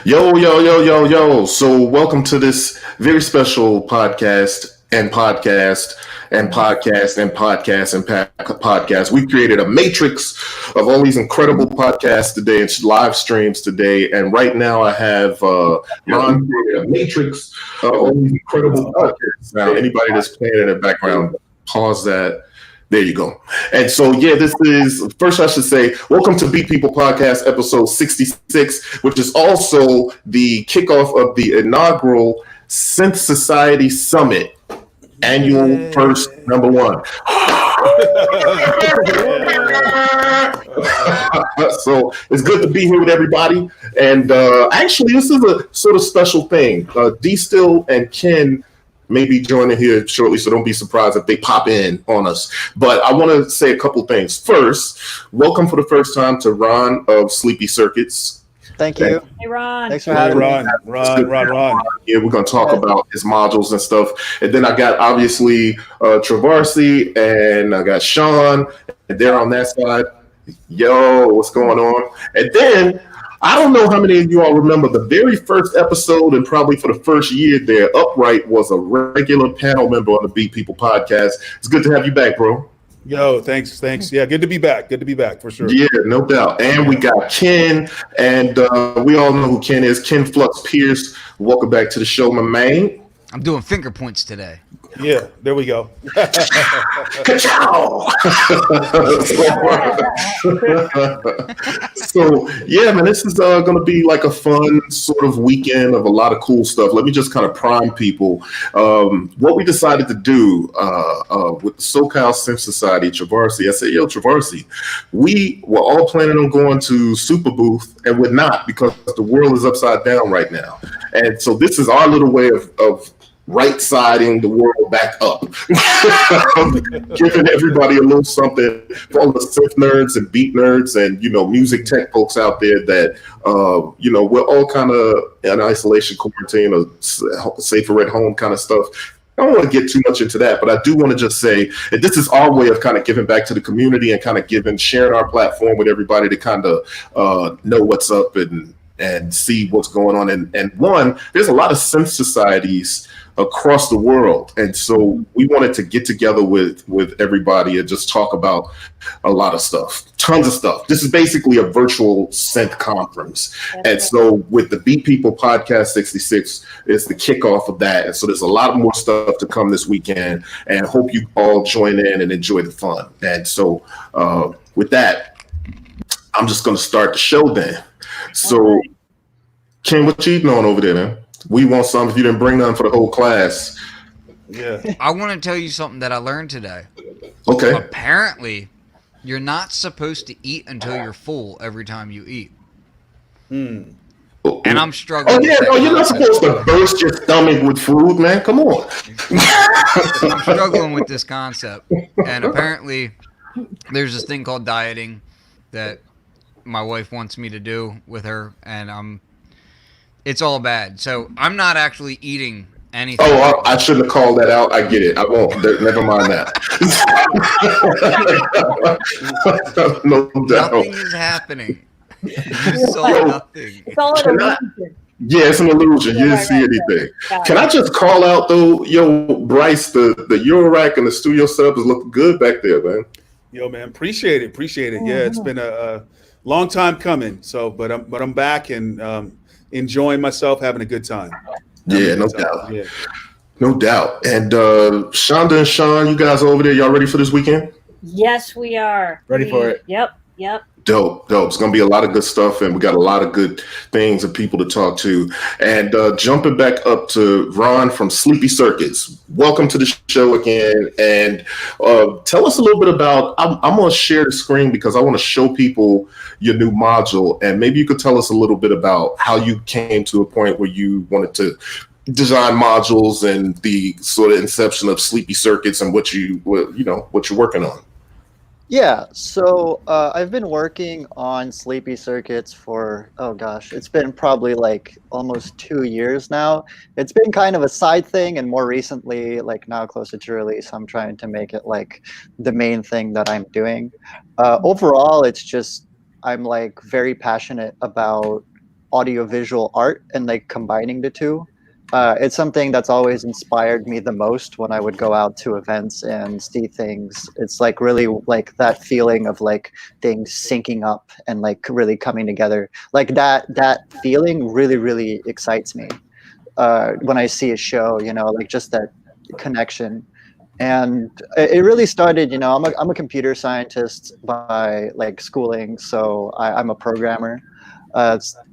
Yo, yo, yo, yo, yo. So, welcome to this very special podcast. We've created a matrix of all these incredible podcasts today and live streams today. And right now, I have Ron created a matrix of all these incredible podcasts. Now, anybody that's playing in the background, pause that. There you go. And so, yeah, this is first, I should say, welcome to Beat People Podcast, episode 66, which is also the kickoff of the inaugural Synth Society Summit, annual first number one. So it's good to be here with everybody. And actually, this is a sort of special thing. D Still and Ken may be joining here shortly, so don't be surprised if they pop in on us. But I want to say a couple things. First, welcome for the first time to Ron of SleepyCircuits. Thank you. Hey, Ron. Thanks for having me. Ron. Yeah, we're going to talk about his modules and stuff. And then I got, obviously, Travarsi, and I got Sean, and they're on that side. Yo, what's going on? And then I don't know how many of you all remember the very first episode, and probably for the first year there, Upright was a regular panel member on the Beat People podcast. It's good to have you back, bro. Yo, thanks. Yeah, good to be back. Good to be back for sure. Yeah, no doubt. And we got Ken, and we all know who Ken is. Ken Flux Pierce. Welcome back to the show, my man. I'm doing finger points today. Yeah, there we go. So, yeah, man, this is going to be like a fun sort of weekend of a lot of cool stuff. Let me just kind of prime people. What we decided to do with the SoCal Synth Society, Travarsi, I said, yo, Travarsi, we were all planning on going to Super Booth, and we're not because the world is upside down right now. And so this is our little way of right-siding the world back up, giving everybody a little something for all the synth nerds and beat nerds and, music tech folks out there that, we're all kind of in isolation, quarantine, or safer at home kind of stuff. I don't want to get too much into that, but I do want to just say that this is our way of kind of giving back to the community and kind of sharing our platform with everybody to kind of know what's up and see what's going on. And one, there's a lot of synth societies across the world, and so we wanted to get together with everybody and just talk about a lot of stuff, tons of stuff. This is basically a virtual synth conference. And so with the Beat People Podcast 66 is the kickoff of that, and so there's a lot more stuff to come this weekend, and hope you all join in and enjoy the fun. And so with that, I'm just going to start the show then. So Ken, what you eating on over there, man? We want some if you didn't bring none for the whole class. Yeah. I want to tell you something that I learned today. Okay. Apparently, you're not supposed to eat until you're full every time you eat. And I'm struggling. Oh, yeah. No, you're not supposed to burst your stomach with food, man. Come on. I'm struggling with this concept. And apparently, there's this thing called dieting that my wife wants me to do with her, and it's all bad. So I'm not actually eating anything. Oh, I shouldn't have called that out. I get it. I won't. Never mind that. No doubt. Nothing is happening. You saw nothing. It's all an illusion. Yeah, it's an illusion. You didn't see anything. Can I just call out, though, yo, Bryce, the Eurorack and the studio setup is looking good back there, man. Yo, man, appreciate it. Yeah, it's been a long time coming. So, but I'm back and enjoying myself, having a good time. Yeah, no doubt. Yeah. No doubt. And Shonda and Sean, you guys over there, y'all ready for this weekend? Yes, we are. Ready for it. Yep. Dope. It's going to be a lot of good stuff, and we got a lot of good things and people to talk to. And jumping back up to Ron from SleepyCircuits, welcome to the show again. And tell us a little bit about, I'm going to share the screen because I want to show people your new module, and maybe you could tell us a little bit about how you came to a point where you wanted to design modules and the sort of inception of SleepyCircuits and what you're working on. Yeah, so I've been working on SleepyCircuits for, it's been probably like almost 2 years now. It's been kind of a side thing, and more recently, like now closer to release, I'm trying to make it like the main thing that I'm doing. Overall, it's just, I'm like very passionate about audiovisual art and like combining the two. It's something that's always inspired me the most when I would go out to events and see things. It's like really like that feeling of like things syncing up and like really coming together. Like that feeling really, really excites me when I see a show, you know, like just that connection. And it really started, you know, I'm a computer scientist by like schooling, so I'm a programmer.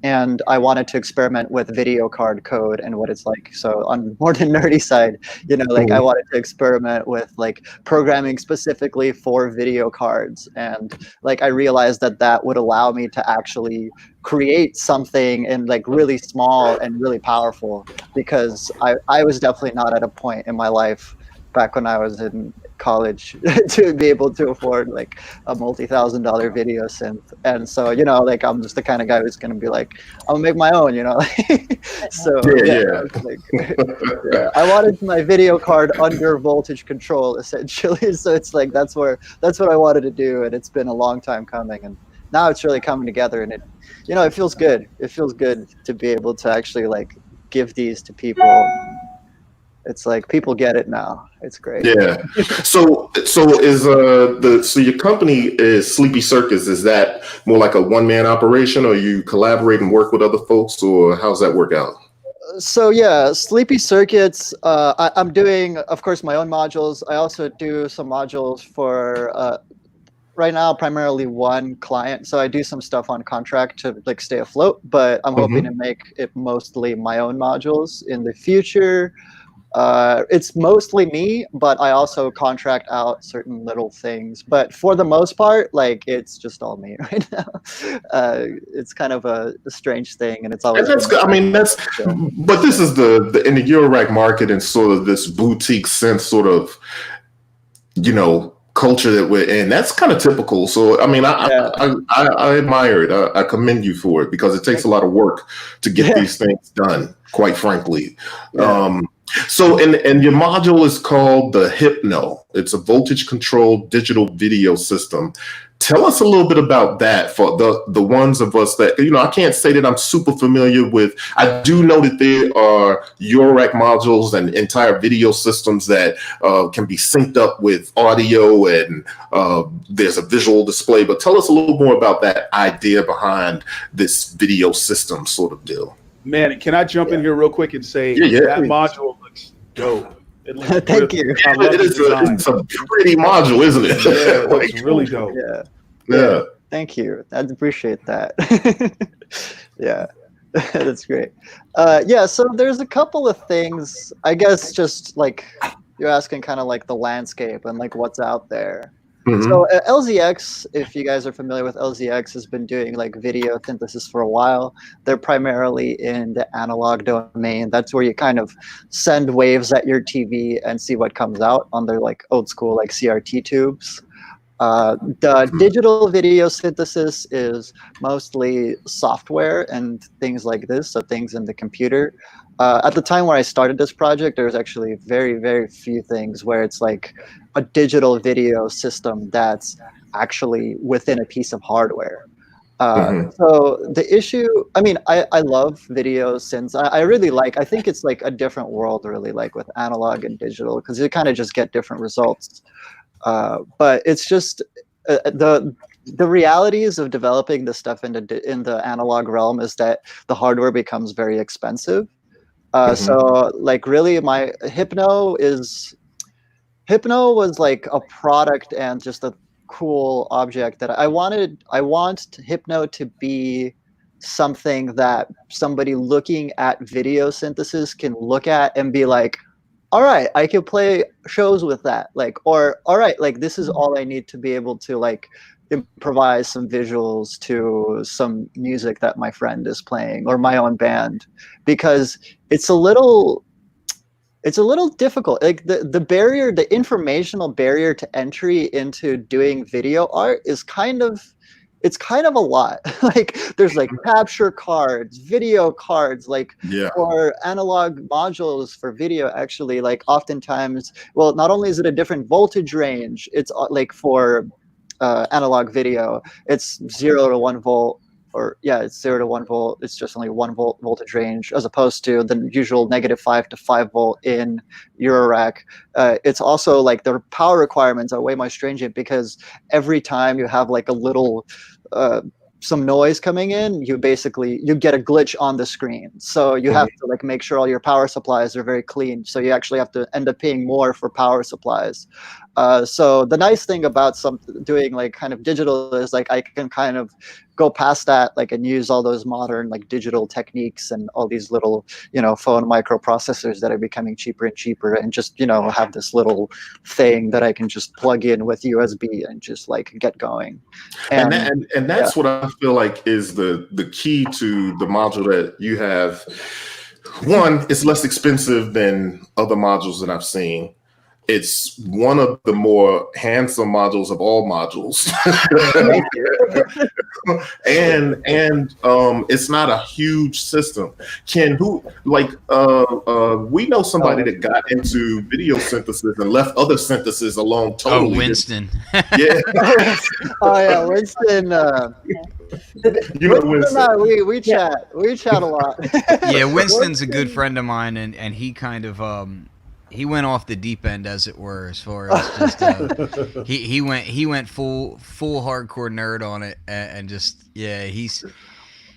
And I wanted to experiment with video card code and what it's like. So on more the nerdy side, you know, like I wanted to experiment with like programming specifically for video cards. And like I realized that that would allow me to actually create something and like really small and really powerful, because I was definitely not at a point in my life back when I was in college to be able to afford like a multi-$1,000 video synth. And so, you know, like I'm just the kind of guy who's going to be like, I'm gonna make my own, you know. So Yeah. like, yeah, I wanted my video card under voltage control essentially. So it's like that's what I wanted to do, and it's been a long time coming, and now it's really coming together, and it, you know, it feels good. It feels good to be able to actually like give these to people. It's like people get it now. It's great. Yeah. So is so your company is SleepyCircuits? Is that more like a one-man operation, or you collaborate and work with other folks, or how's that work out? So yeah, SleepyCircuits. I'm doing, of course, my own modules. I also do some modules for right now primarily one client. So I do some stuff on contract to like stay afloat, but I'm hoping to make it mostly my own modules in the future. It's mostly me, but I also contract out certain little things. But for the most part, like it's just all me right now. It's kind of a strange thing, and it's always. And that's good. I mean, that's. But this is the in the Eurorack market and sort of this boutique sense, sort of, you know, culture that we're in. That's kind of typical. So I mean, I admire it. I commend you for it, because it takes a lot of work to get these things done. Quite frankly. Yeah. So, and your module is called the Hypno. It's a voltage controlled digital video system. Tell us a little bit about that for the ones of us that, you know, I can't say that I'm super familiar with. I do know that there are Eurorack modules and entire video systems that can be synced up with audio, and there's a visual display. But tell us a little more about that idea behind this video system sort of deal. Man, can I jump in here real quick and say that module looks dope? It looks Thank you. It's a pretty module, isn't it? Yeah, it looks really dope. Yeah. Thank you. I appreciate that. Yeah, that's great. Yeah, so there's a couple of things, I guess, just like you're asking kind of like the landscape and like what's out there. So LZX, if you guys are familiar with LZX, has been doing like video synthesis for a while. They're primarily in the analog domain. That's where you kind of send waves at your TV and see what comes out on their like old school like CRT tubes. The digital video synthesis is mostly software and things like this, so things in the computer. At the time where I started this project, there was actually very, very few things where it's like a digital video system that's actually within a piece of hardware. So the issue, I mean, I love video synths. I really like, I think it's like a different world really, like with analog and digital, because you kind of just get different results. But it's just the realities of developing this stuff in the analog realm is that the hardware becomes very expensive. So like really my Hypno was like a product and just a cool object that I want Hypno to be something that somebody looking at video synthesis can look at and be like, all right, I can play shows with that. Like, or all right, like this is all I need to be able to like improvise some visuals to some music that my friend is playing or my own band, because it's a little difficult. Like the barrier, the informational barrier to entry into doing video art is kind of a lot. Like there's like capture cards, video cards, like or analog modules for video actually, like oftentimes, well, not only is it a different voltage range, it's like for analog video, it's 0 to 1 volt. it's 0 to 1 volt. It's just only 1 volt voltage range, as opposed to the usual -5 to 5 volt in Eurorack. It's also like the power requirements are way more stringent, because every time you have like a little some noise coming in, you get a glitch on the screen. So you have to like make sure all your power supplies are very clean. So you actually have to end up paying more for power supplies. So the nice thing about doing like kind of digital is like I can kind of go past that, like, and use all those modern like digital techniques and all these little, phone microprocessors that are becoming cheaper and cheaper, and just, have this little thing that I can just plug in with USB and just like get going. And that's what I feel like is the key to the module that you have. One, it's less expensive than other modules that I've seen. It's one of the more handsome modules of all modules. and it's not a huge system. We know somebody that got into video synthesis and left other synthesis alone totally. Oh, Winston. Yeah. Oh yeah, Winston. Winston. We chat a lot. Yeah, Winston's a good friend of mine, and he kind of he went off the deep end, as it were, as far as just he went full hardcore nerd on it, and just he's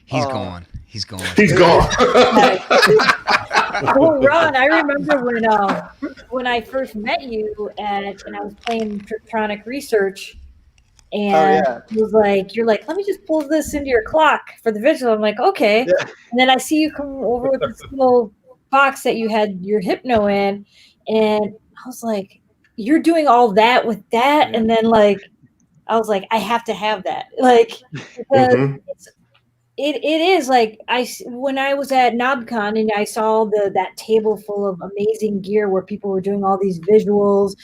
gone. He's gone. He's gone. Well, Ron, I remember when I first met you and I was playing Triptronic Research, and it was like, you're like, let me just pull this into your clock for the visual. I'm like, okay. Yeah. And then I see you come over with this little box that you had your Hypno in, and I was like, you're doing all that with that? And then like I was like, I have to have that, like, because it is like, when I was at NobCon and I saw that table full of amazing gear where people were doing all these visuals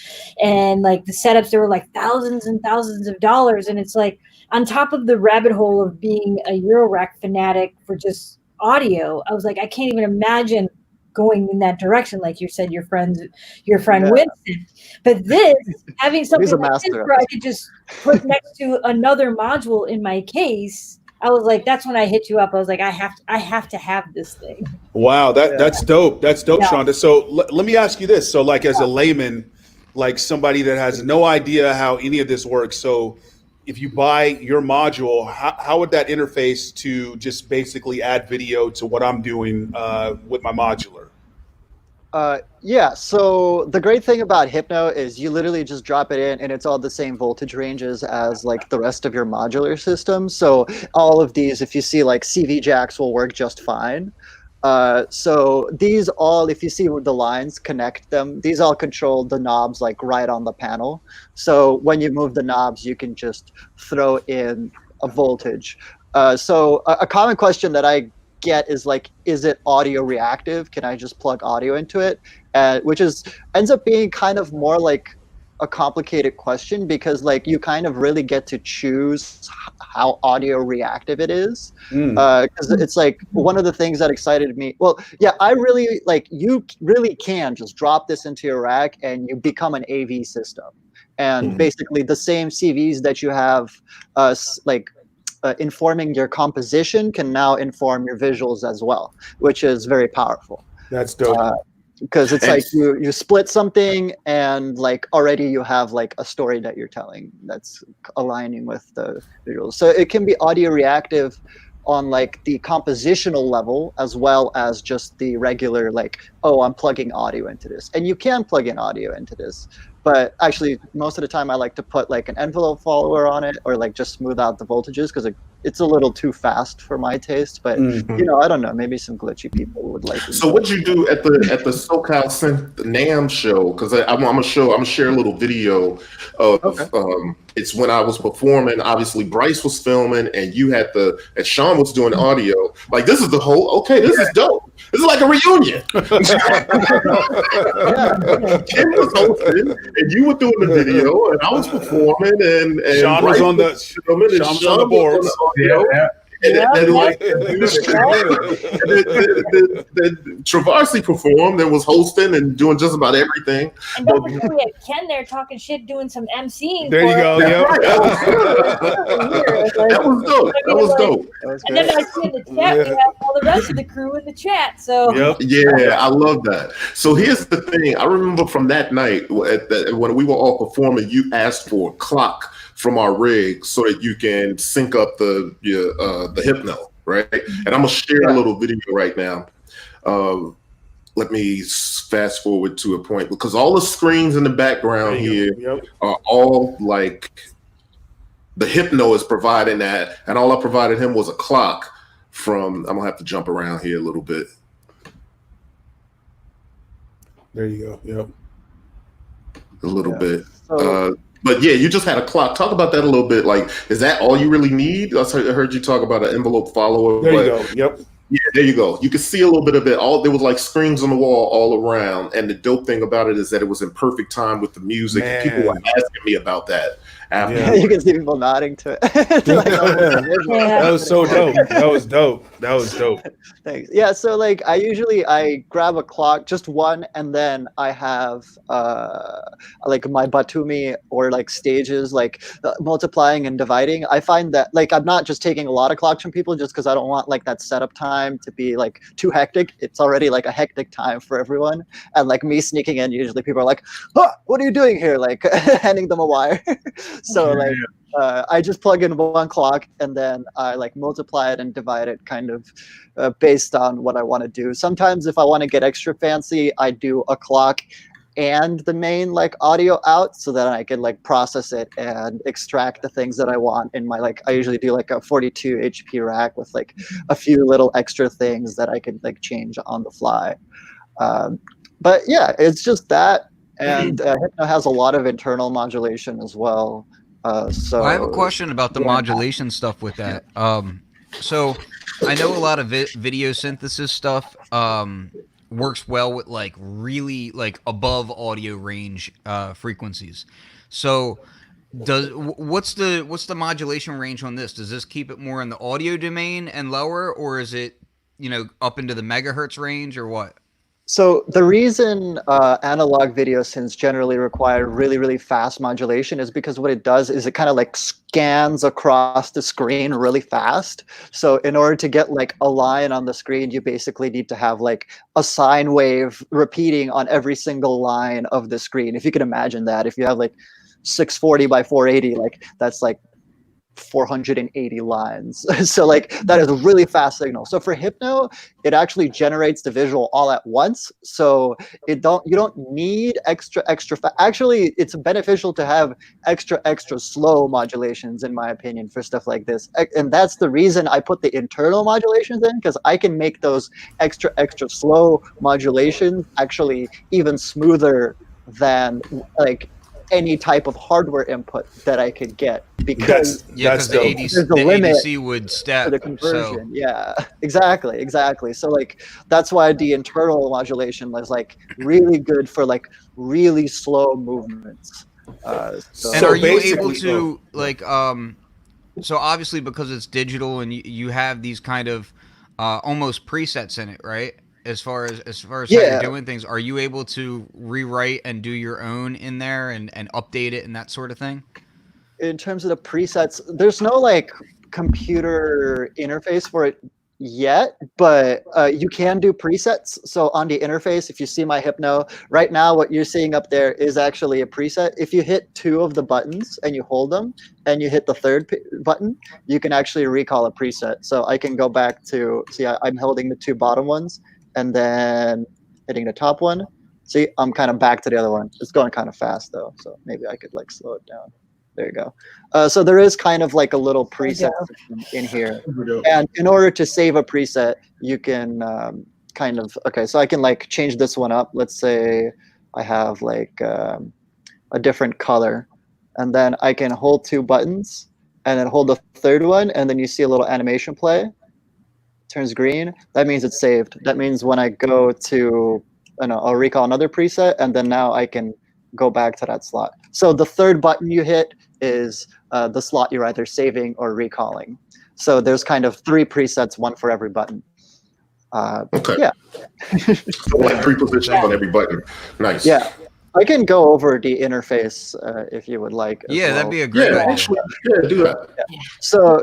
and like the setups, there were like thousands and thousands of dollars, and it's like, on top of the rabbit hole of being a Eurorack fanatic for just audio, I was like, I can't even imagine going in that direction, like you said, your friend Winston. But this, having something like this where I could just put next to another module in my case, I was like, that's when I hit you up. I was like, I have to have this thing. Wow, that's dope. That's dope, Shonda. So let me ask you this. So like, as a layman, like somebody that has no idea how any of this works, so if you buy your module, how would that interface to just basically add video to what I'm doing with my modular? So the great thing about Hypno is you literally just drop it in and it's all the same voltage ranges as like the rest of your modular system. So all of these, if you see like CV jacks, will work just fine. So these all, if you see the lines, connect them. These all control the knobs like right on the panel. So when you move the knobs, you can just throw in a voltage. So a common question that I get is like, is it audio reactive? Can I just plug audio into it? Which ends up being kind of more like a complicated question, because like you kind of really get to choose how audio reactive it is. Because it's like one of the things that excited me. Well, yeah, I really like, you really can just drop this into your rack and you become an AV system. And basically the same CVs that you have informing your composition can now inform your visuals as well, which is very powerful. That's dope. Because it's like you split something and like already you have like a story that you're telling that's aligning with the visuals. So it can be audio reactive on like the compositional level, as well as just the regular like, oh, I'm plugging audio into this. And you can plug in audio into this. But actually, most of the time I like to put like an envelope follower on it, or like just smooth out the voltages, because it's a little too fast for my taste. But you know, I don't know, maybe some glitchy people would like it. So what you do at the SoCal Synth NAMM show? Because I'm gonna share a little video of it's when I was performing. Obviously, Bryce was filming, and you had and Sean was doing audio. Like, this is the whole. Okay, this is dope. This is like a reunion. Kim was hosting, and you were doing the video, and I was performing, and Sean was on the boards. Travarsy performed and was hosting and doing just about everything. And don't forget we had Ken there talking shit, doing some MCing. There you go. That was dope. That was dope. And then I see in the chat we have all the rest of the crew in the chat. So yeah, I love that. So here's the thing. I remember from that night when we were all performing, you asked for a clock from our rig so that you can sync up the Hypno, right? And I'm gonna share a little video right now. Let me fast forward to a point because all the screens in the background here are all like the Hypno is providing that, and all I provided him was a clock from. I'm gonna have to jump around here a little bit. There you go. Yep. A little bit. But yeah, you just had a clock. Talk about that a little bit. Like, is that all you really need? I heard you talk about an envelope follower. There you go. Yep. Yeah, there you go. You can see a little bit of it. There was like screens on the wall all around. And the dope thing about it is that it was in perfect time with the music. Man. People were asking me about that. You can see people nodding to it. That was so dope. That was dope. Thanks. Yeah, so like I grab a clock, just one, and then I have like my Batumi or like stages, like multiplying and dividing. I find that like I'm not just taking a lot of clocks from people just because I don't want like that setup time to be like too hectic. It's already like a hectic time for everyone, and like me sneaking in, usually people are like, "Oh, what are you doing here?" Like handing them a wire. So like I just plug in one clock and then I like multiply it and divide it kind of based on what I want to do. Sometimes if I want to get extra fancy, I do a clock and the main like audio out so that I can like process it and extract the things that I want in my like I usually do like a 42 HP rack with like a few little extra things that I can like change on the fly. But yeah, it's just that. And Hypno has a lot of internal modulation as well. So I have a question about the modulation stuff with that. So I know a lot of video synthesis stuff works well with like really like above audio range frequencies. So what's the modulation range on this? Does this keep it more in the audio domain and lower, or is it up into the megahertz range, or what? So the reason analog video synths generally require really, really fast modulation is because what it does is it kind of like scans across the screen really fast. So in order to get like a line on the screen, you basically need to have like a sine wave repeating on every single line of the screen. If you can imagine that, if you have like 640 by 480, like that's like 480 lines. So like that is a really fast signal. So for Hypno, it actually generates the visual all at once. So you don't need extra actually it's beneficial to have extra slow modulations in my opinion for stuff like this. And that's the reason I put the internal modulations in, because I can make those extra slow modulations actually even smoother than like any type of hardware input that I could get, because the ADC would step for the conversion. So. Yeah, exactly. So like that's why the internal modulation was like really good for like really slow movements. And are you able to like so obviously because it's digital and you have these kind of almost presets in it, right? As far as how you're doing things, are you able to rewrite and do your own in there and update it and that sort of thing? In terms of the presets, there's no like computer interface for it yet, but you can do presets. So on the interface, if you see my Hypno right now, what you're seeing up there is actually a preset. If you hit two of the buttons and you hold them and you hit the third button, you can actually recall a preset. So I can go back to, see, I'm holding the two bottom ones and then hitting the top one. See, I'm kind of back to the other one. It's going kind of fast though, so maybe I could like slow it down. There you go. So there is kind of like a little preset in here. And in order to save a preset, you can kind of, okay, so I can like change this one up. Let's say I have like a different color, and then I can hold two buttons and then hold the third one, and then you see a little animation play. Turns green. That means it's saved. That means when I go to, I'll recall another preset, and then now I can go back to that slot. So the third button you hit is the slot you're either saving or recalling. So there's kind of 3 presets, one for every button. Okay. Yeah. So like 3 positions on every button. Nice. Yeah. I can go over the interface if you would like. As well. That'd be a great idea. Actually, do that. So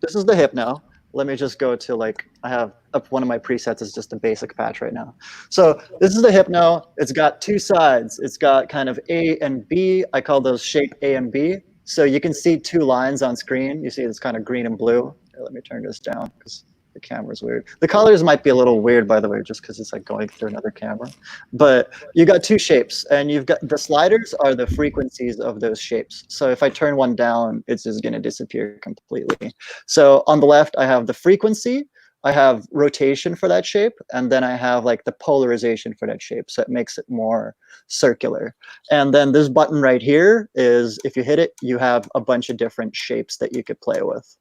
this is the Hypno. Let me just go to like, I have one of my presets is just a basic patch right now. So this is the Hypno. It's got 2 sides. It's got kind of A and B. I call those shape A and B. So you can see 2 lines on screen. You see it's kind of green and blue. Here, let me turn this down because the camera's weird. The colors might be a little weird, by the way, just because it's like going through another camera. But you got 2 shapes, and you've got the sliders are the frequencies of those shapes. So if I turn one down, it's just going to disappear completely. So on the left, I have the frequency, I have rotation for that shape, and then I have like the polarization for that shape. So it makes it more circular. And then this button right here is, if you hit it, you have a bunch of different shapes that you could play with.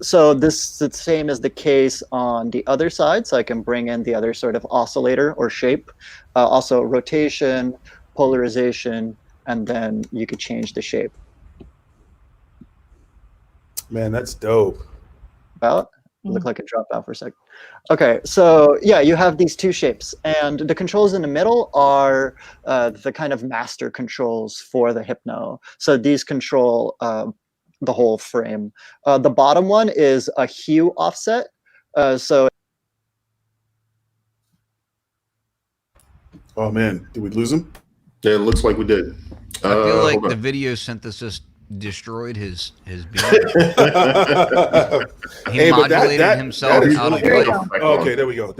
So this is the same as the case on the other side. So I can bring in the other sort of oscillator or shape. Also rotation, polarization, and then you could change the shape. Man, that's dope. It looked like it dropped out for a sec. Okay, so yeah, you have these 2 shapes, and the controls in the middle are the kind of master controls for the Hypno. So these control the whole frame. The bottom one is a hue offset. So Oh man, did we lose him? Yeah, it looks like we did. I feel like the video synthesis destroyed his beat. He modulated himself out of place. Okay, there we go.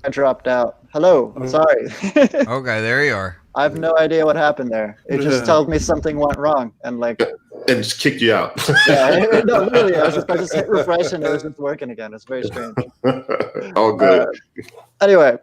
I dropped out. Hello, sorry. Okay, there you are. I have no idea what happened there. It just tells me something went wrong, and like and just kicked you out. yeah, no, really. I just hit refresh and it was just working again. It's very strange. All good. Anyway,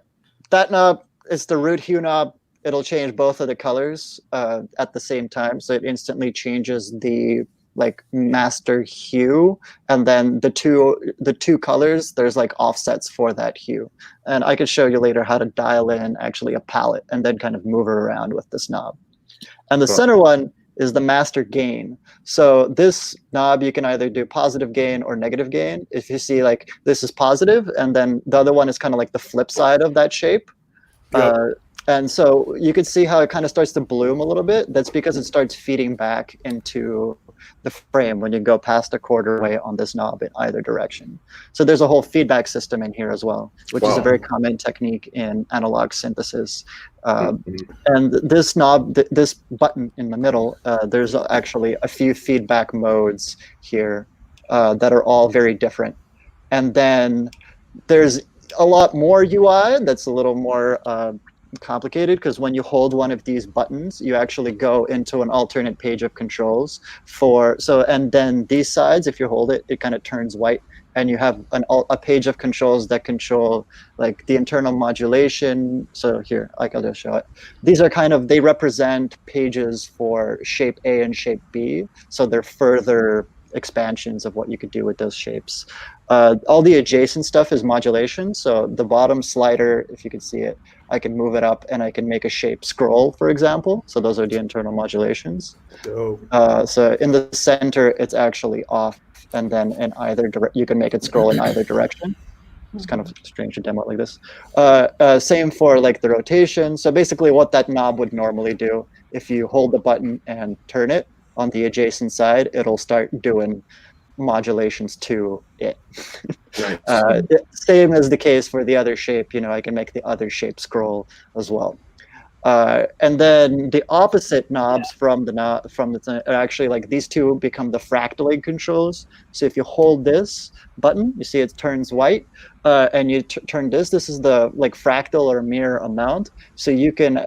that knob is the root hue knob. It'll change both of the colors at the same time, so it instantly changes the like master hue, and then the two colors, there's like offsets for that hue. And I could show you later how to dial in actually a palette and then kind of move her around with this knob. And the center one is the master gain. So this knob, you can either do positive gain or negative gain. If you see like this is positive, and then the other one is kind of like the flip side of that shape. Yep. And so you can see how it kind of starts to bloom a little bit. That's because it starts feeding back into the frame when you go past a quarter way on this knob in either direction. So there's a whole feedback system in here as well, which is a very common technique in analog synthesis. And this knob, this button in the middle, there's actually a few feedback modes here that are all very different. And then there's a lot more UI that's a little more complicated, because when you hold one of these buttons, you actually go into an alternate page of controls and then these sides, if you hold it, it kind of turns white, and you have a page of controls that control like the internal modulation. So here, I'll just show it. These are they represent pages for shape A and shape B. So they're further expansions of what you could do with those shapes. All the adjacent stuff is modulation. So the bottom slider, if you can see it, I can move it up and I can make a shape scroll, for example. So those are the internal modulations. So in the center, it's actually off, and then in either you can make it scroll in either direction. It's kind of strange to demo it like this. Same for like the rotation. So basically what that knob would normally do, if you hold the button and turn it on the adjacent side, it'll start doing modulations to it. Same as the case for the other shape. I can make the other shape scroll as well. And then the opposite knobs from the are actually like these two become the fractaling controls. So if you hold this button, you see it turns white, and you turn this. This is the like fractal or mirror amount. So you can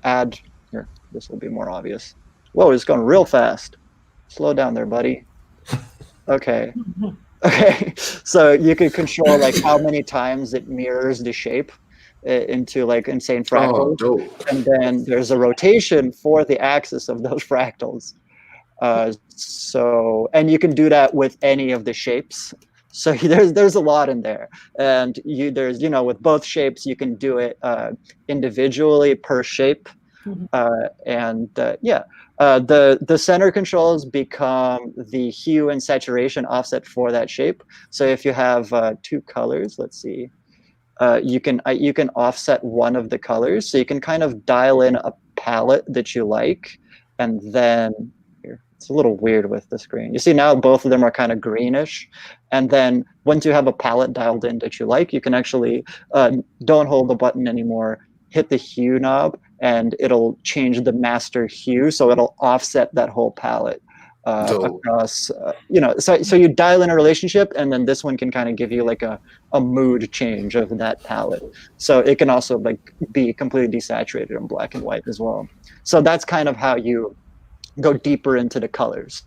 add here. This will be more obvious. Whoa, it's going real fast. Slow down there, buddy. Okay. Okay. So you can control like how many times it mirrors the shape into like insane fractals. And then there's a rotation for the axis of those fractals. And you can do that with any of the shapes. So there's a lot in there. And with both shapes, you can do it individually per shape. The center controls become the hue and saturation offset for that shape. So if you have two colors, let's see, you can offset one of the colors, so you can kind of dial in a palette that you like, and then here, it's a little weird with the screen. You see now both of them are kind of greenish, and then once you have a palette dialed in that you like, you can actually don't hold the button anymore, hit the hue knob, and it'll change the master hue, so it'll offset that whole palette across. So you dial in a relationship, and then this one can kind of give you like a mood change of that palette. So it can also like be completely desaturated in black and white as well. So that's kind of how you go deeper into the colors.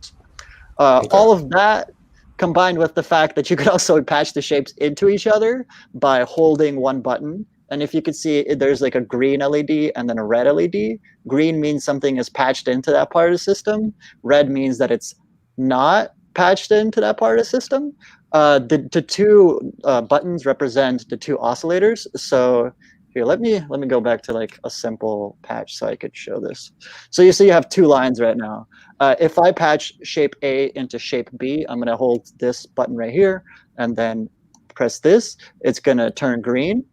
All of that combined with the fact that you could also patch the shapes into each other by holding one button. And if you could see, there's like a green LED and then a red LED. Green means something is patched into that part of the system. Red means that it's not patched into that part of the system. The two buttons represent the two oscillators. So here, let me go back to like a simple patch so I could show this. So you see you have two lines right now. If I patch shape A into shape B, I'm gonna hold this button right here and then press this. It's gonna turn green.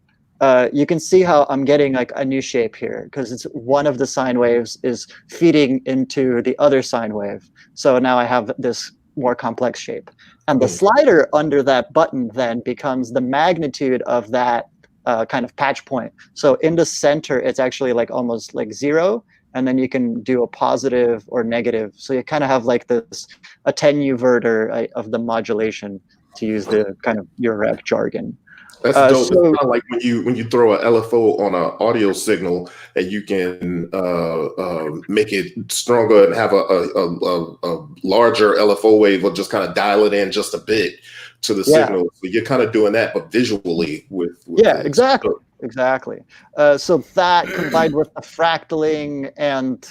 You can see how I'm getting like a new shape here because it's one of the sine waves is feeding into the other sine wave. So now I have this more complex shape. And the slider under that button then becomes the magnitude of that kind of patch point. So in the center, it's actually like almost like 0. And then you can do a positive or negative. So you kind of have like this attenuverter of the modulation, to use the kind of Eurorack jargon. That's dope. It's kind of like when you throw an LFO on an audio signal, and you can make it stronger and have a larger LFO wave, or just kind of dial it in just a bit to the signal. So you're kind of doing that, but visually with exactly. Exactly. So that combined with the fractaling, and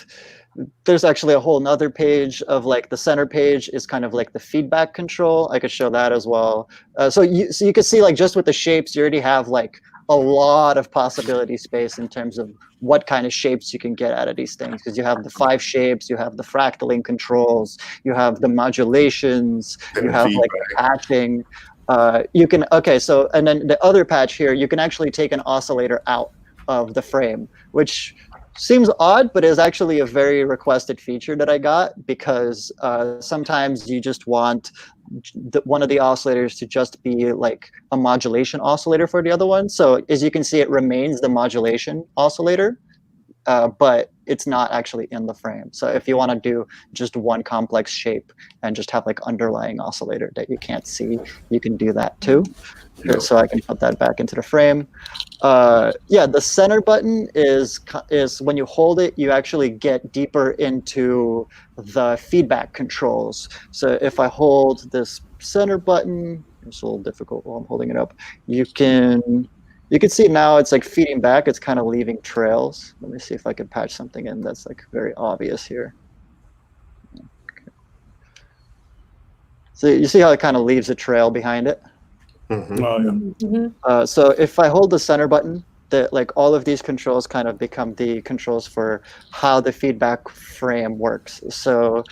there's actually a whole nother page of like the center page is kind of like the feedback control. I could show that as well. So you can see like just with the shapes, you already have like a lot of possibility space in terms of what kind of shapes you can get out of these things. Because you have the 5 shapes, you have the fractaling controls, you have the modulations, you have like patching. You can, so, and then the other patch here, you can actually take an oscillator out of the frame, which seems odd, but is actually a very requested feature that I got, because sometimes you just want one of the oscillators to just be like a modulation oscillator for the other one. So as you can see, it remains the modulation oscillator, but it's not actually in the frame. So if you want to do just one complex shape and just have like underlying oscillator that you can't see, you can do that too. So I can put that back into the frame. The center button is when you hold it, you actually get deeper into the feedback controls. So if I hold this center button, it's a little difficult while I'm holding it up. You can see now it's like feeding back. It's kind of leaving trails. Let me see if I can patch something in that's like very obvious here. Okay. So you see how it kind of leaves a trail behind it? So if I hold the center button, like all of these controls kind of become the controls for how the feedback frame works. So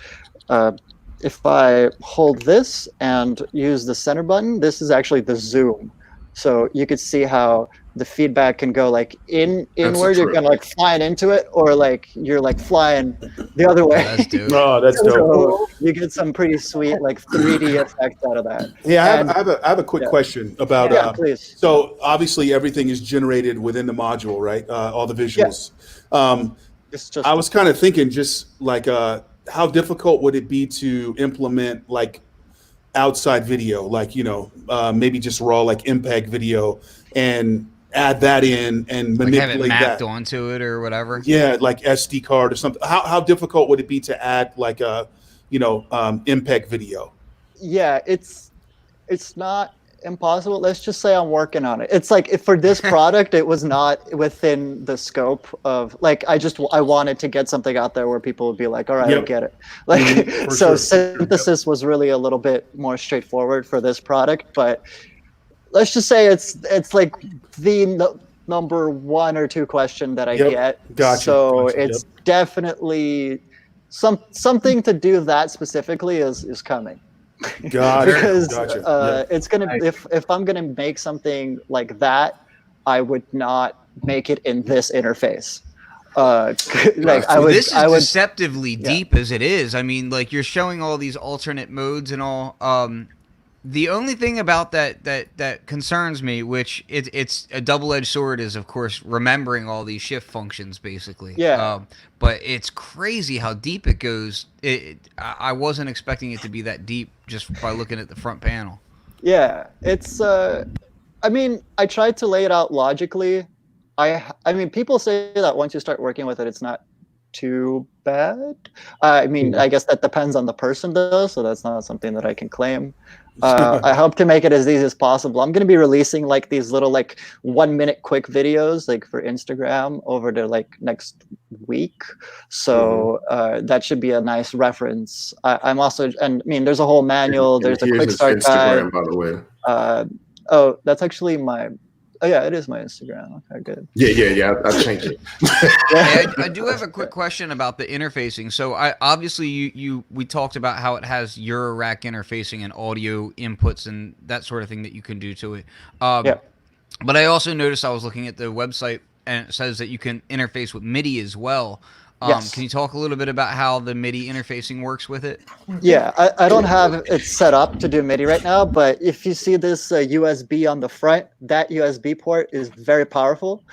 if I hold this and use the center button, this is actually the zoom. So you could see how the feedback can go like inward, you're kind of like flying into it, or like you're like flying the other way. That's dope. Oh, that's dope. So you get some pretty sweet like 3D effects out of that. Yeah, I have a quick question about. Please. So obviously everything is generated within the module, right? All the visuals. I was kind of thinking, just like, how difficult would it be to implement like outside video, like maybe just raw like MPEG video, and add that in and manipulate have it mapped that onto it or whatever. Yeah, like SD card or something. How difficult would it be to add like a MPEG video? Yeah, it's not impossible. Let's just say I'm working on it. It's like for this product, it was not within the scope of like I wanted to get something out there where people would be like, all right, I get it. Like synthesis was really a little bit more straightforward for this product, but let's just say it's like number 1 or 2 question that I get. Gotcha. So Gotcha. it's definitely something to do that specifically is coming. Gotcha. Because Gotcha. it's gonna, if I'm gonna make something like that, I would not make it in this interface. Like this is deceptively deep as it is. I mean, like, you're showing all these alternate modes and all. The only thing about that concerns me, which it's a double-edged sword, is of course remembering all these shift functions, basically. Yeah. But it's crazy how deep it goes. I wasn't expecting it to be that deep just by looking at the front panel. Yeah, it's. I mean, I tried to lay it out logically. I mean, people say that once you start working with it, it's not too bad. I mean, I guess that depends on the person, though, so that's not something that I can claim. I hope to make it as easy as possible. I'm going to be releasing like these little like 1-minute quick videos like for Instagram over the like next week. So that should be a nice reference. I'm also, and I mean, there's a whole manual. There's a quick start guide. By the way. Oh, that's actually my. Oh yeah, it is my Instagram. Okay, good. Yeah. I changed it. I do have a quick question about the interfacing. So obviously we talked about how it has Eurorack interfacing and audio inputs and that sort of thing that you can do to it. But I also noticed, I was looking at the website, and it says that you can interface with MIDI as well. Yes. Can you talk a little bit about how the MIDI interfacing works with it? Yeah, I don't have it set up to do MIDI right now, but if you see this USB on the front, that USB port is very powerful.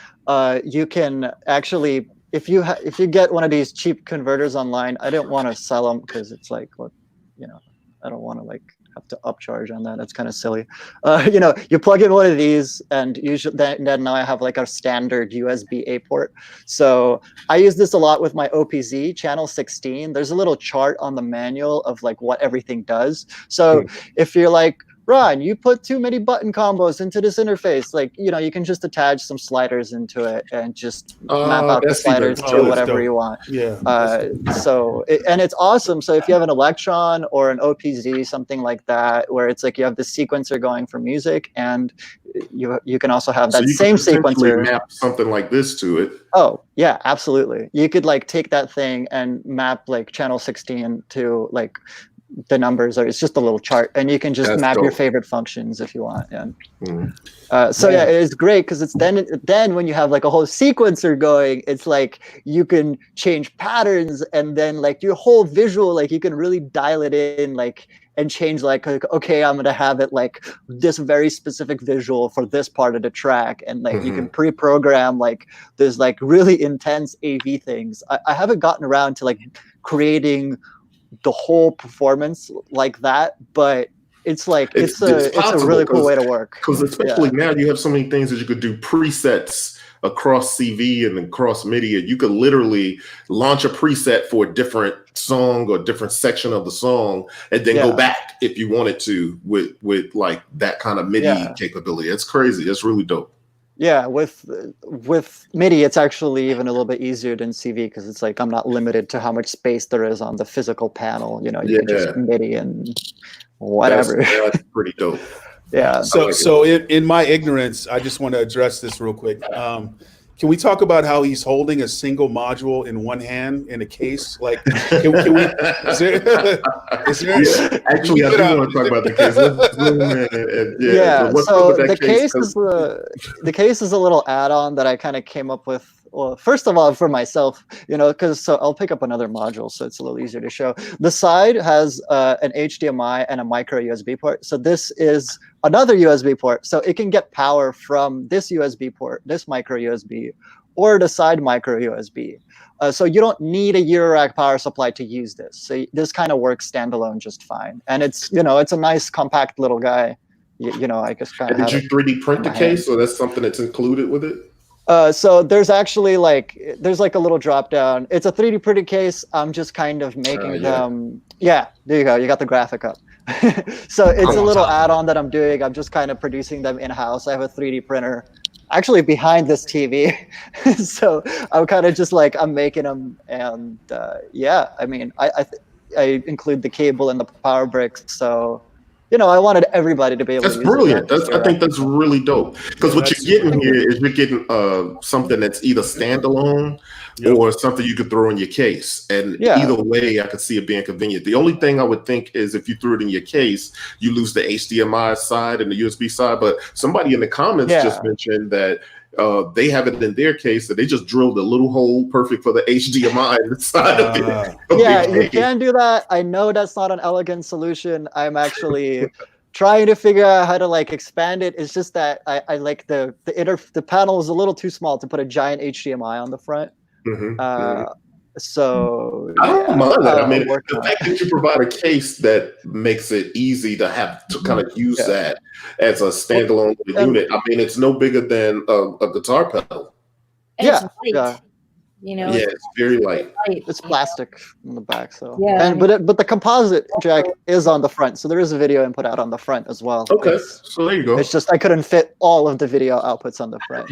You can actually, if you get one of these cheap converters online, I don't want to sell them because it's like, what, you know, I don't want to like have to upcharge on that. That's kind of silly. You know, you plug in one of these, and usually then now I have like a standard USB A port. So I use this a lot with my OPZ channel 16. There's a little chart on the manual of like what everything does. So if you're like, Ron, you put too many button combos into this interface, like, you know, you can just attach some sliders into it and just map out the sliders to whatever you want. Yeah. And it's awesome. So if you have an Electron or an OPZ, something like that, where it's like you have the sequencer going for music, and you can also have that same sequencer. Map something like this to it. Oh yeah, absolutely. You could like take that thing and map like channel 16 to like the numbers, or it's just a little chart, and you can just map your favorite functions if you want. So yeah, it is great because it's then when you have like a whole sequencer going, it's like you can change patterns, and then like your whole visual, like you can really dial it in, like, and change like, okay, I'm gonna have it like this very specific visual for this part of the track, and like you can pre-program like there's like really intense AV things. I haven't gotten around to like creating the whole performance like that, but it's like it's a really cool way to work. Because especially now you have so many things that you could do presets across CV and across MIDI. You could literally launch a preset for a different song or different section of the song, and then go back if you wanted to with like that kind of MIDI capability. It's crazy. It's really dope. Yeah, with MIDI, it's actually even a little bit easier than CV because it's like I'm not limited to how much space there is on the physical panel. You know, you can just MIDI and whatever. That's pretty dope. Yeah. So in my ignorance, I just want to address this real quick. Can we talk about how he's holding a single module in one hand in a case? Like, can we? Is there actually, I do want to talk about the case. So the case is a little add-on that I kind of came up with. Well, first of all, for myself, you know, so I'll pick up another module, so it's a little easier to show. The side has an HDMI and a micro USB port. So this is another USB port. So it can get power from this USB port, this micro USB, or the side micro USB. So you don't need a Eurorack power supply to use this. So this kind of works standalone just fine. And it's, you know, it's a nice compact little guy. You know, I just kind of. Did you 3D print the case, or that's something that's included with it? So there's actually like a little drop down. It's a 3D printed case. I'm just kind of making them. Yeah, there you go. You got the graphic up. So it's a little add-on that I'm doing. I'm just kind of producing them in-house. I have a 3D printer actually behind this TV. So I'm kind of just like, I'm making them. And I mean, I include the cable and the power bricks. So I wanted everybody to be able That's to use brilliant. it. I think that's really dope. Because what that's you're getting super here is you're getting something that's either standalone or something you could throw in your case. And either way, I could see it being convenient. The only thing I would think is if you threw it in your case, you lose the HDMI side and the USB side. But somebody in the comments just mentioned that they have it in their case that they just drilled a little hole perfect for the HDMI inside of it. Yeah, you can do that. I know that's not an elegant solution. I'm actually trying to figure out how to like expand it. It's just that I like the panel is a little too small to put a giant HDMI on the front. So I don't mind that. I mean, the fact that you provide a case that makes it easy to have to kind of use that as a standalone unit. I mean, it's no bigger than a guitar pedal. And it's light. It's very light. It's plastic in the back, so but the composite jack is on the front, so there is a video input out on the front as well. Okay, so there you go. It's just I couldn't fit all of the video outputs on the front.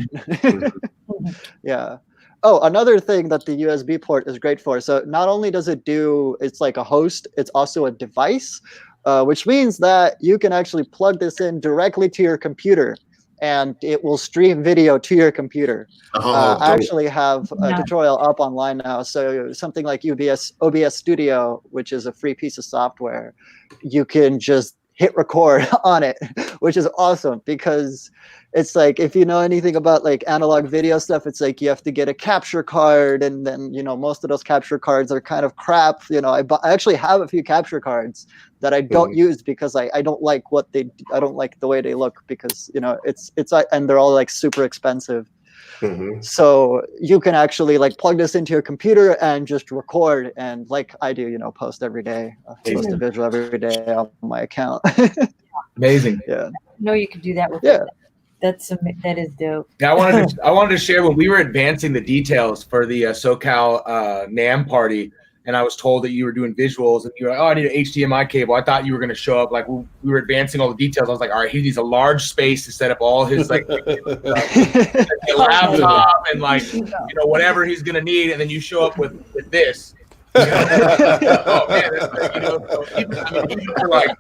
Oh, another thing that the USB port is great for. So not only does it's like a host, it's also a device, which means that you can actually plug this in directly to your computer and it will stream video to your computer. I actually have a tutorial up online now. So something like OBS Studio, which is a free piece of software, you can just hit record on it, which is awesome because it's like, if you know anything about like analog video stuff, it's like you have to get a capture card, and then most of those capture cards are kind of crap. I actually have a few capture cards that I don't use because I don't like I don't like the way they look, because it's and they're all like super expensive. So you can actually like plug this into your computer and just record, and like I do, post every day, post a visual every day on my account. Amazing. No, you could do that with that is dope. Yeah, I wanted to share when we were advancing the details for the SoCal NAMM party, and I was told that you were doing visuals, and you were like, oh, I need an HDMI cable. I thought you were going to show up like we were advancing all the details. I was like, all right, he needs a large space to set up all his like a laptop and like whatever he's going to need, and then you show up with this. Oh man, even for like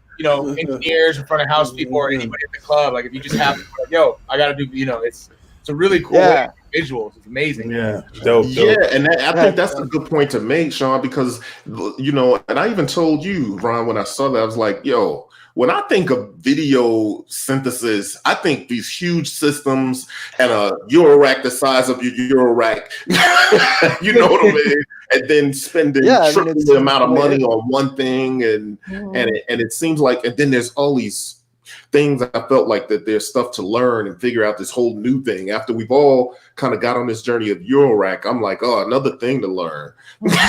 engineers in front of house people or anybody at the club, like if you just have I gotta do it's a really cool way to visuals. It's amazing. Dope. And I think that's a good point to make, Sean, because and I even told you, Ron, when I saw that, I was like, when I think of video synthesis, I think these huge systems and a Eurorack the size of your Eurorack, you know what I mean? And then spending triple the amount of money on one thing, and it seems like, and then there's all these things. I felt like that there's stuff to learn and figure out this whole new thing. After we've all kind of got on this journey of Eurorack, I'm like, oh, another thing to learn, and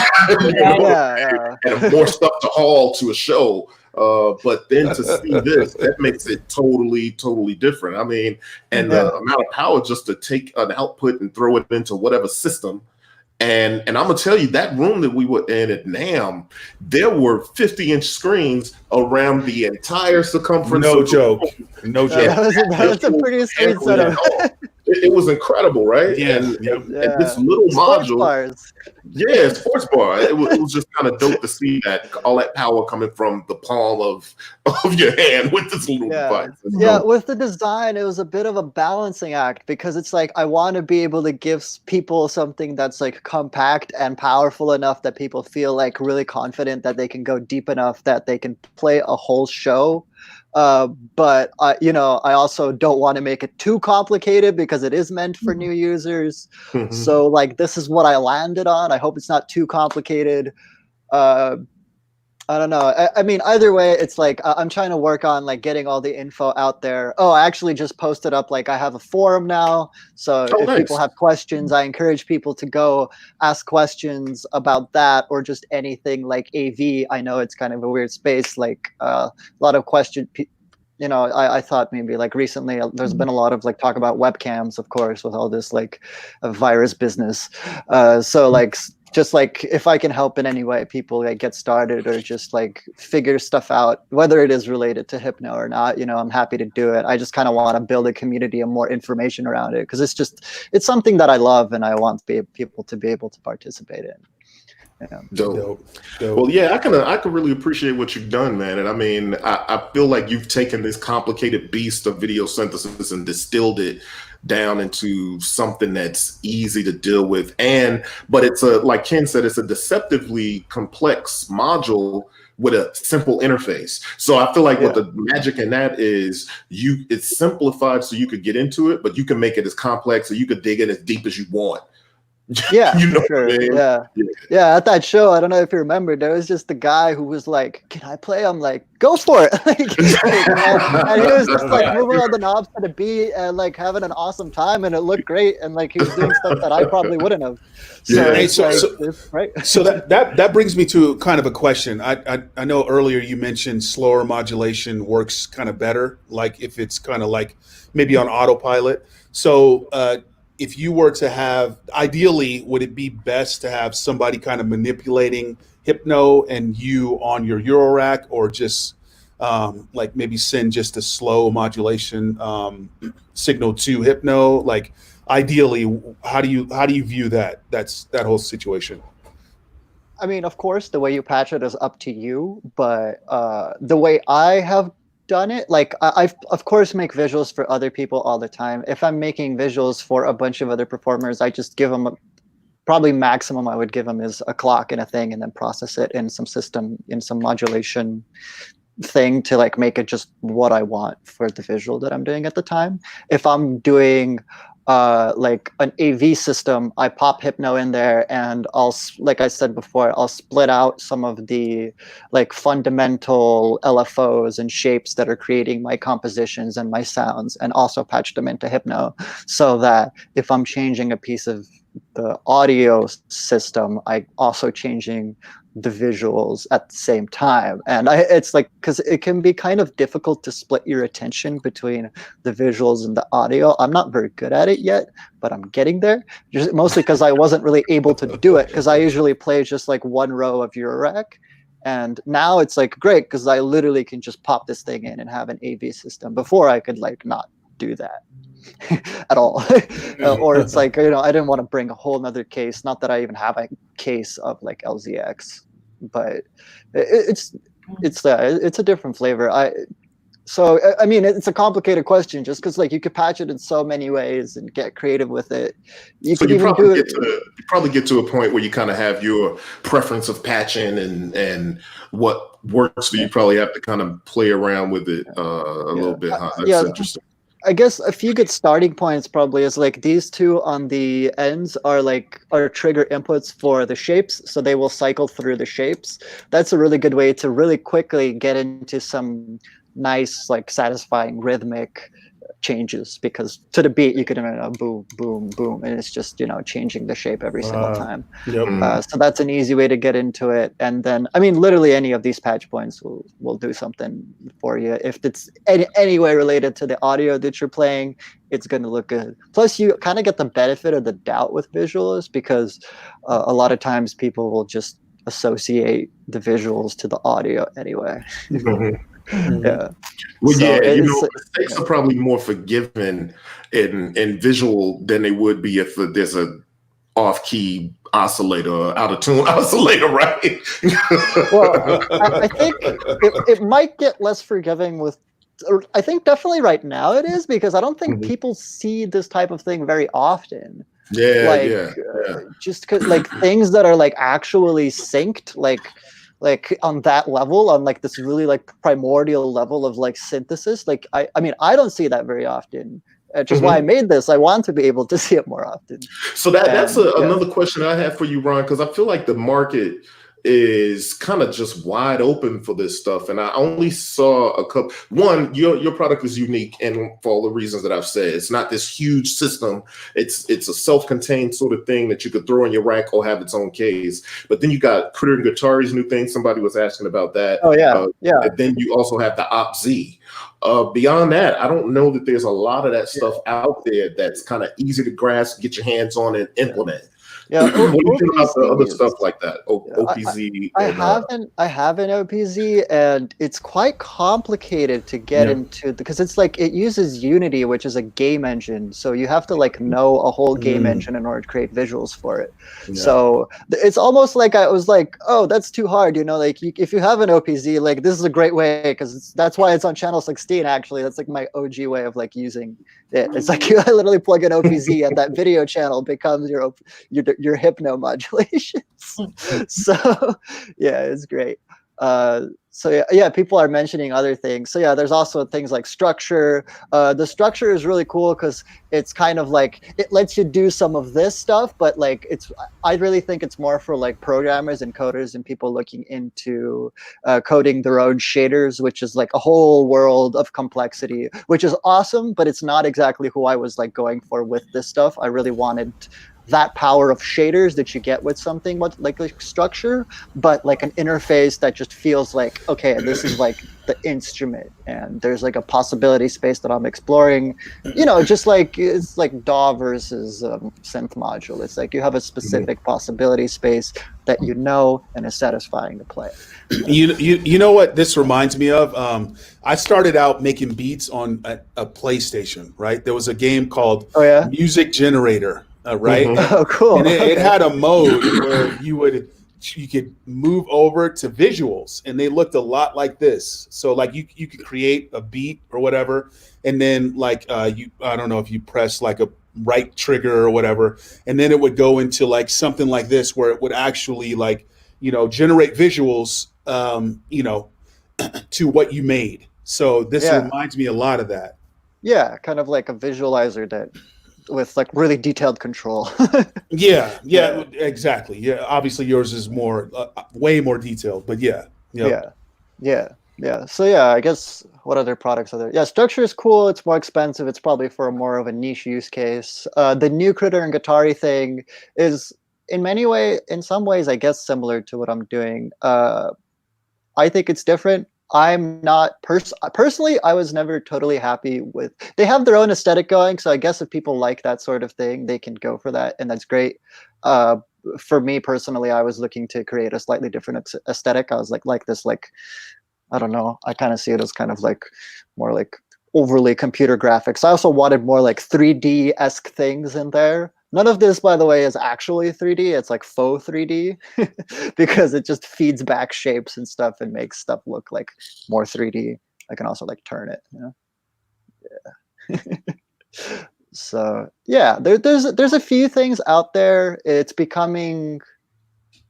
more stuff to haul to a show. But then to see this, that makes it totally, totally different. I mean, and the amount of power just to take an output and throw it into whatever system. And I'm gonna tell you, that room that we were in at NAMM, there were 50-inch screens around the entire circumference. No joke. That's a pretty sweet setup. It was incredible, right? And this little module. Bars. Yeah, sports bar. It was just kind of dope to see that all that power coming from the palm of your hand with this little device. With the design, it was a bit of a balancing act, because it's like I want to be able to give people something that's like compact and powerful enough that people feel like really confident that they can go deep enough that they can play a whole show. But I also don't want to make it too complicated, because it is meant for new users. So like, this is what I landed on. I hope it's not too complicated. I don't know. I mean, either way, it's like I'm trying to work on like getting all the info out there. Oh, I actually just posted up, like I have a forum now. So if people have questions, I encourage people to go ask questions about that, or just anything like AV. I know it's kind of a weird space, like a lot of questions. I thought maybe like recently there's been a lot of like talk about webcams, of course, with all this like virus business. So like, just like if I can help in any way people like get started or just like figure stuff out, whether it is related to Hypno or not, I'm happy to do it. I just kind of want to build a community and more information around it, because it's something that I love and I want people to be able to participate in. Dope. Well, yeah, I can really appreciate what you've done, man. And I mean, I feel like you've taken this complicated beast of video synthesis and distilled it down into something that's easy to deal with. But it's like Ken said, it's a deceptively complex module with a simple interface. So I feel like what the magic in that is, it's simplified so you could get into it, but you can make it as complex so you could dig in as deep as you want. Yeah, you know sure. what I mean? Yeah. At that show, I don't know if you remember, there was just the guy who was like, "Can I play?" I'm like, "Go for it!" and he was just like moving all the knobs to the beat and like having an awesome time, and it looked great. And like he was doing stuff that I probably wouldn't have. So that brings me to kind of a question. I know earlier you mentioned slower modulation works kind of better, like if it's kind of like maybe on autopilot. So if you were to have, ideally, would it be best to have somebody kind of manipulating Hypno and you on your Eurorack, or just like maybe send just a slow modulation signal to Hypno? Like ideally, how do you view that whole situation? I mean, of course, the way you patch it is up to you, but the way I have done it, like I of course make visuals for other people all the time. If I'm making visuals for a bunch of other performers, I just give them probably maximum I would give them is a clock and a thing, and then process it in some system, in some modulation thing to like make it just what I want for the visual that I'm doing at the time. If I'm doing like an AV system, I pop Hypno in there, and like I said before, I'll split out some of the like fundamental LFOs and shapes that are creating my compositions and my sounds, and also patch them into Hypno, so that if I'm changing a piece of the audio system, I also changing the visuals at the same time. And it's like, because it can be kind of difficult to split your attention between the visuals and the audio. I'm not very good at it yet, but I'm getting there, just mostly because I wasn't really able to do it, because I usually play just like one row of Eurorack. And now it's like great because I literally can just pop this thing in and have an AV system. Before I could like not do that at all. Or it's like, I didn't want to bring a whole nother case, not that I even have a case of like LZX, but it's a different flavor. So I mean, it's a complicated question, just because like you could patch it in so many ways and get creative with it. You probably get to a point where you kind of have your preference of patching and what works, but you probably have to kind of play around with it a little bit. Huh? That's interesting. I guess a few good starting points probably is like these two on the ends are trigger inputs for the shapes, so they will cycle through the shapes. That's a really good way to really quickly get into some nice, like satisfying rhythmic changes, because to the beat you could boom, boom, boom, and it's just changing the shape every single time. So that's an easy way to get into it. And then I mean, literally any of these patch points will do something for you. If it's any way related to the audio that you're playing, it's going to look good. Plus you kind of get the benefit of the doubt with visuals, because a lot of times people will just associate the visuals to the audio anyway. Yeah. Well, so mistakes are probably more forgiven in visual than they would be if there's a off-key oscillator or out-of-tune oscillator, right? Well, I think it might get less forgiving with. I think definitely right now it is, because I don't think people see this type of thing very often. Just cause, like things that are like actually synced, like on that level, on like this really like primordial level of like synthesis. Like I mean, I don't see that very often. Which is why I made this. I want to be able to see it more often. So that's another question I have for you, Ron, because I feel like the market is kind of just wide open for this stuff, and I only saw a couple. One, your product is unique, and for all the reasons that I've said, it's not this huge system. It's a self-contained sort of thing that you could throw in your rack or have its own case. But then you got Critter and Guitari's new thing. Somebody was asking about that. Oh yeah. And then you also have the Op-Z. Beyond that, I don't know that there's a lot of that stuff out there that's kind of easy to grasp, get your hands on, and implement. Yeah, What do you think about the other OPZ stuff is- like that? OPZ. I and, have an OPZ, and it's quite complicated to get Yeah. into because it's like it uses Unity, which is a game engine. So you have to like know a whole game engine in order to create visuals for it. Yeah. So it's almost like I was like, oh, that's too hard, you know. Like if you have an OPZ, like this is a great way because that's why it's on channel 16. Actually, that's like my OG way of like using it. It's like you literally plug an OPZ, and that video channel becomes your hypno modulations. So yeah, it's great. So yeah, people are mentioning other things. So yeah, there's also things like structure. The structure is really cool because it's kind of like it lets you do some of this stuff, but like I really think it's more for like programmers and coders and people looking into coding their own shaders, which is like a whole world of complexity, which is awesome, but it's not exactly who I was like going for with this stuff. I really wanted that power of shaders that you get with something like structure, but like an interface that just feels like, okay, this is like the instrument and there's like a possibility space that I'm exploring, you know, just like it's like DAW versus synth module. It's like you have a specific possibility space that you know and is satisfying to play. You know what this reminds me of? I started out making beats on a PlayStation, right? There was a game called Music Generator. Right? Oh, cool. And it had a mode where you could move over to visuals, and they looked a lot like this. So like you could create a beat or whatever, and then like I don't know if you press like a right trigger or whatever, and then it would go into like something like this where it would actually like, you know, generate visuals, you know, to what you made. So this reminds me a lot of that. Yeah, kind of like a visualizer that with like really detailed control. yeah, exactly. Yeah, obviously yours is more, way more detailed, but yeah. So yeah, I guess what other products are there? Yeah, structure is cool. It's more expensive. It's probably for more of a niche use case. The new Critter and Guitari thing is in some ways, I guess, similar to what I'm doing. I think it's different. I'm not personally, I was never totally happy with, they have their own aesthetic going. So I guess if people like that sort of thing, they can go for that. And that's great. For me personally, I was looking to create a slightly different aesthetic. I was like this, like, I don't know. I kind of see it as kind of like more like overly computer graphics. I also wanted more like 3D-esque things in there. None of this, by the way, is actually 3D. It's like faux 3D because it just feeds back shapes and stuff and makes stuff look like more 3D. I can also like turn it, you know? Yeah. So yeah, there's a few things out there. It's becoming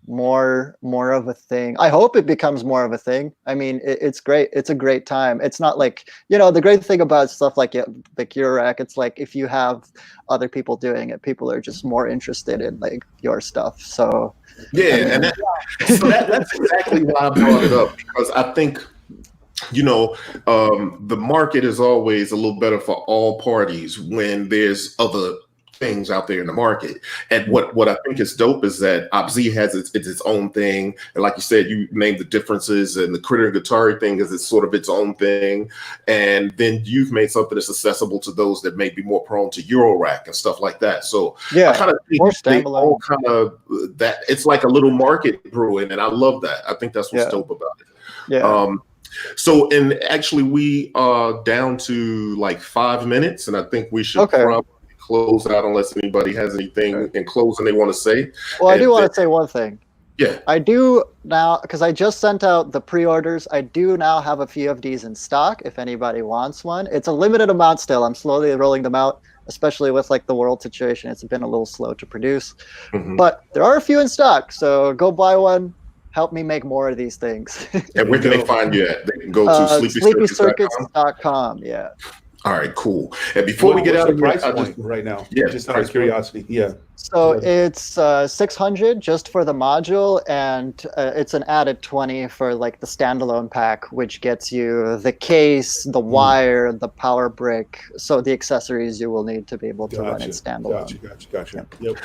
more of a thing. I hope it becomes more of a thing. I mean, it's great. It's a great time. It's not like, you know, the great thing about stuff like Eurorack, it's like if you have other people doing it, people are just more interested in like your stuff. So yeah, and that's exactly why I brought it up, because I think, you know, the market is always a little better for all parties when there's other things out there in the market. And what I think is dope is that OPZ has its own thing. And like you said, you named the differences, and the Critter and Guitari thing is it's sort of its own thing. And then you've made something that's accessible to those that may be more prone to Eurorack and stuff like that. So yeah, I kind of think they all kind of, that it's like a little market brewing, and I love that. I think that's what's dope about it. Yeah. So, and actually we are down to like 5 minutes, and I think we should probably close out unless anybody has anything in closing they want to say. Well, I do want to say one thing. Yeah. I do now, because I just sent out the pre-orders. I do now have a few of these in stock if anybody wants one. It's a limited amount still. I'm slowly rolling them out, especially with like the world situation. It's been a little slow to produce, but there are a few in stock. So go buy one. Help me make more of these things. And where can they find you at? They can go to SleepyCircuits.com. Yeah. All right, cool. And before we get out of here, price point right now, just out of curiosity, So it's 600 just for the module, and it's an added 20 for like the standalone pack, which gets you the case, the wire, the power brick, so the accessories you will need to be able to run it standalone. Gotcha. Yep.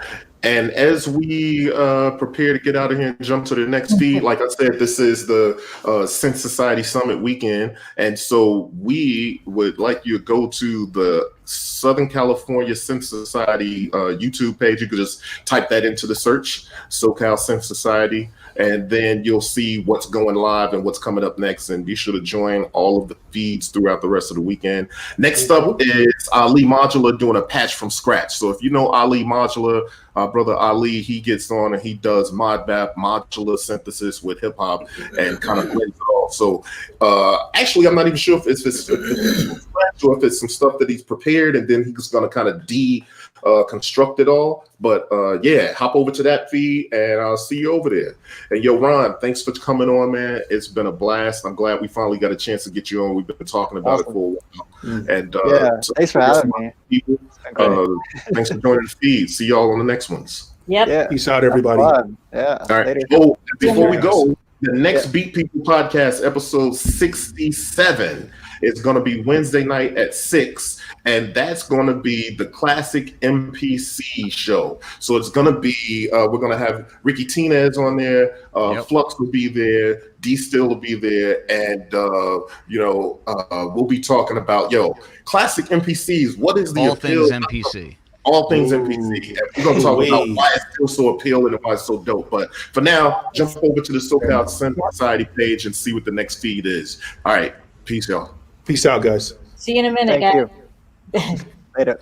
And as we prepare to get out of here and jump to the next feed, like I said, this is the Synth Society Summit weekend. And so we would like you to go to the Southern California Synth Society YouTube page. You could just type that into the search, SoCal Synth Society, and then you'll see what's going live and what's coming up next. And be sure to join all of the feeds throughout the rest of the weekend. Next up is Ali Modular doing a patch from scratch. So if you know Ali Modular, brother Ali, he gets on and he does mod bap modular synthesis with hip hop and kind of blends it all. So actually, I'm not even sure if it's scratch or if it's some stuff that he's prepared and then he's going to kind of construct it all. But yeah, hop over to that feed and I'll see you over there. And yo, Ron, thanks for coming on, man. It's been a blast. I'm glad we finally got a chance to get you on. We've been talking about it for a while. And so thanks for having me. People, thanks for joining the feed. See y'all on the next ones. Yep. Yeah. Peace out, everybody. Yeah. All right. Later. Oh, before we go, the next Beat People podcast, episode 67, is going to be Wednesday night at 6, and that's going to be the classic MPC show. So it's going to be, we're going to have Ricky Tinez on there, Flux will be there, D Still will be there, and we'll be talking about classic MPCs. What is the all appeal? things MPC? All things MPC. And we're going to talk about why it's still so appealing and why it's so dope. But for now, jump over to the SoCal Synth Society page and see what the next feed is. All right. Peace, y'all. Peace out, guys. See you in a minute, Thank guys. you. Later.